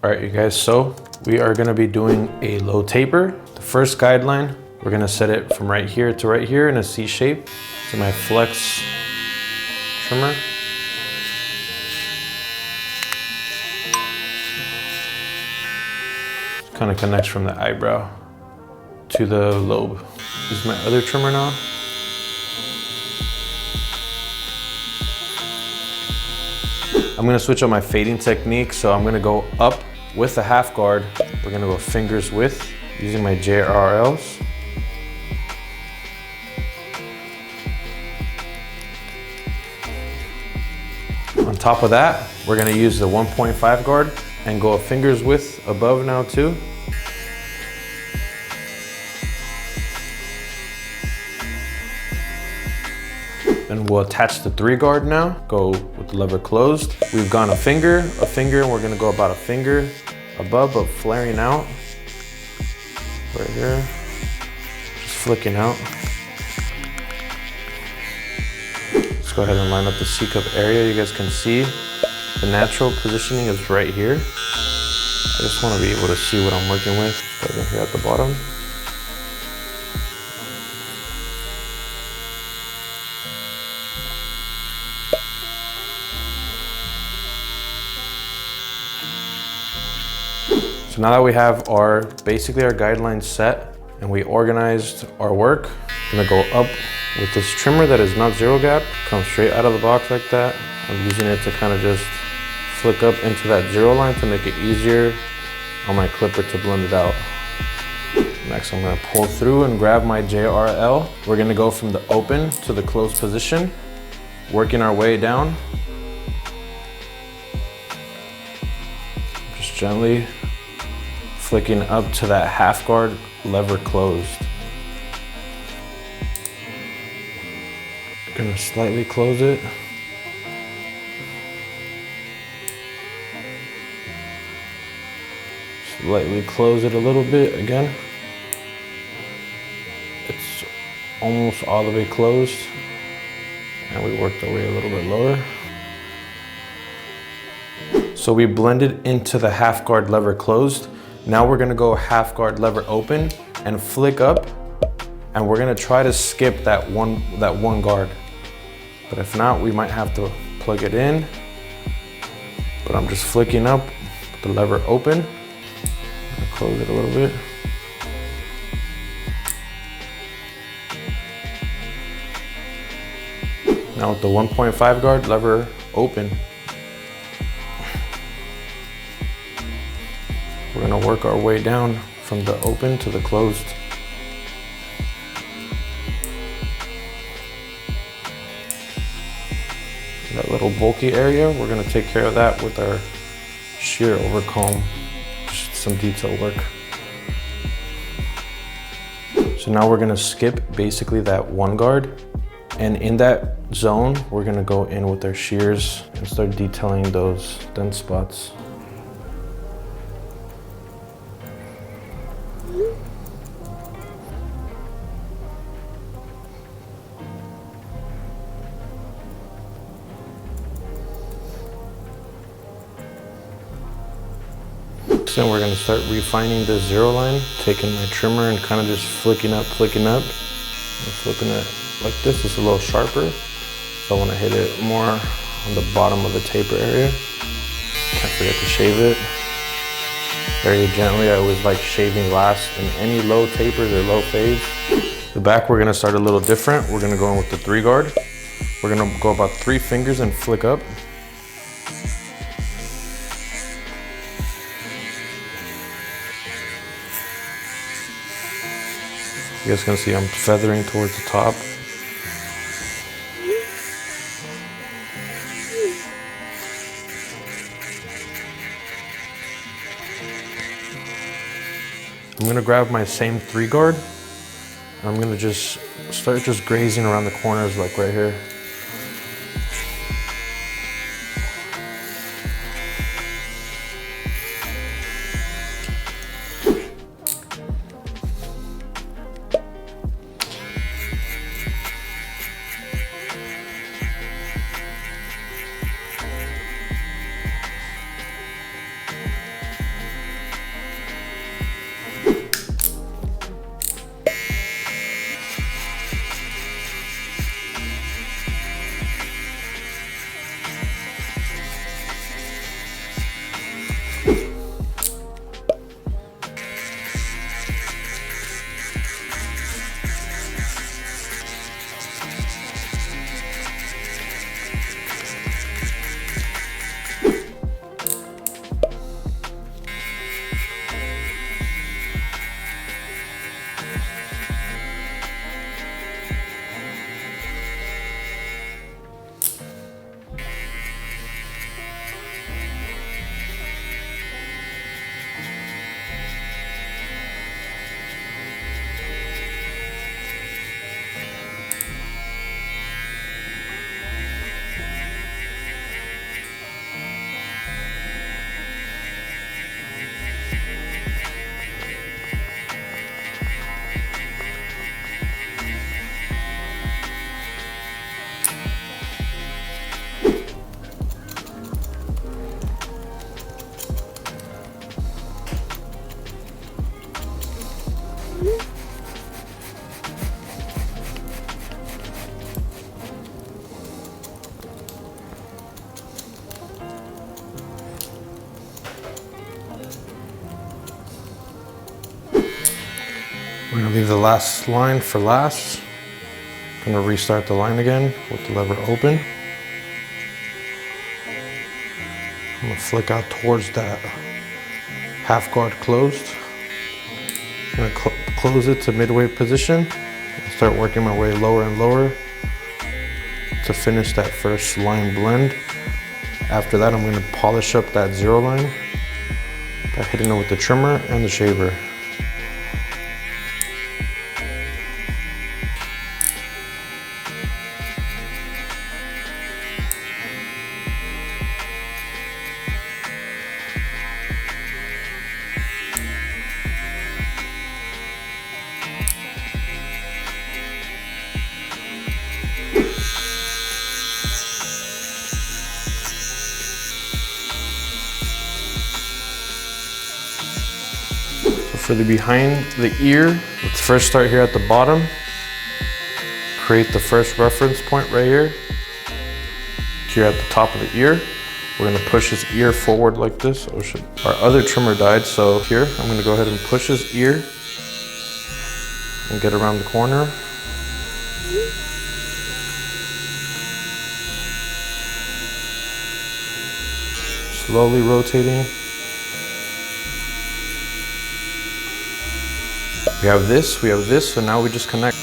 All right, you guys, so we are gonna be doing a low taper. The first guideline, we're gonna set it from right here to right here in a C shape to my flex trimmer. Kind of connects from the eyebrow to the lobe. Use my other trimmer now. I'm gonna switch up my fading technique, so I'm gonna go up with the half guard. We're gonna go fingers width using my JRLs. On top of that, we're gonna use the 1.5 guard and go a fingers width above now too. Then we'll attach the 3 guard now, go with the lever closed. We've gone a finger, and we're gonna go about a finger above, but flaring out. Right here, just flicking out. Let's go ahead and line up the C-cup area. You guys can see the natural positioning is right here. I just wanna be able to see what I'm working with, starting here at the bottom. So now that we have basically our guidelines set and we organized our work, I'm gonna go up with this trimmer that is not zero gap, come straight out of the box like that. I'm using it to kind of just flick up into that zero line to make it easier on my clipper to blend it out. Next, I'm gonna pull through and grab my JRL. We're gonna go from the open to the closed position, working our way down. Just gently flicking up to that half guard lever closed. Gonna slightly close it. Slightly close it a little bit again. It's almost all the way closed. And we worked our way a little bit lower. So we blended into the half guard lever closed. Now we're gonna go half guard lever open and flick up, and we're gonna try to skip that one guard. But if not, we might have to plug it in. But I'm just flicking up, the lever open. Close it a little bit. Now with the 1.5 guard lever open, we're gonna work our way down from the open to the closed. That little bulky area, we're gonna take care of that with our shear over comb, just some detail work. So now we're gonna skip basically that one guard, and in that zone, we're gonna go in with our shears and start detailing those dent spots. Then we're gonna start refining the zero line, taking my trimmer and kind of just flicking up, and flipping it like this. It's a little sharper, so I wanna hit it more on the bottom of the taper area. Can't forget to shave it very gently. I always like shaving last in any low tapers or low fades. The back, we're gonna start a little different. We're gonna go in with the 3 guard. We're gonna go about 3 fingers and flick up. You guys can see I'm feathering towards the top. I'm gonna grab my same 3 guard. And I'm gonna just start grazing around the corners like right here. I'm gonna leave the last line for last. I'm gonna restart the line again with the lever open. I'm gonna flick out towards that half guard closed. I'm gonna close it to midway position and start working my way lower and lower to finish that first line blend. After that, I'm gonna polish up that zero line by hitting it with the trimmer and the shaver. For the behind the ear, let's first start here at the bottom. Create the first reference point right here. Here at the top of the ear. We're gonna push his ear forward like this. Oh shit. Our other trimmer died, so here, I'm gonna go ahead and push his ear and get around the corner. Slowly rotating. We have this, so now we just connect